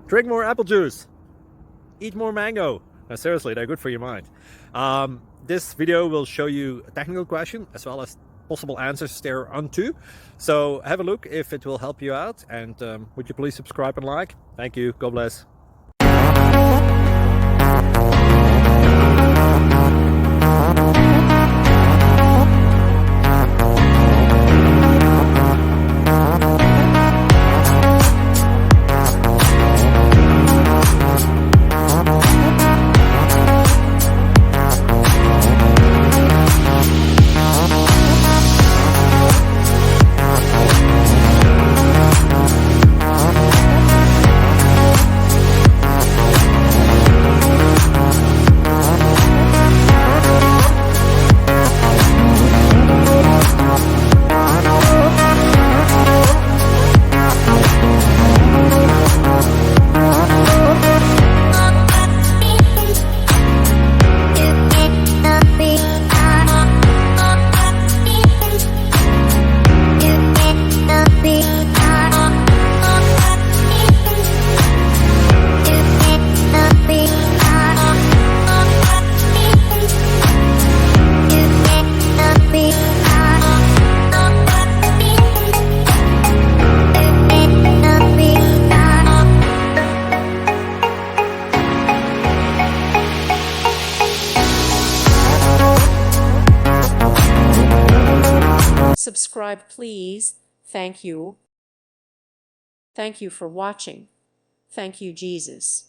Drink more apple juice. Eat more mango. No, seriously, they're good for your mind. This video will show you a technical question as well as possible answers thereunto. So have a look if it will help you out, and would you please subscribe and like? Thank you. God bless. Subscribe, please. Thank you. Thank you for watching. Thank you, Jesus.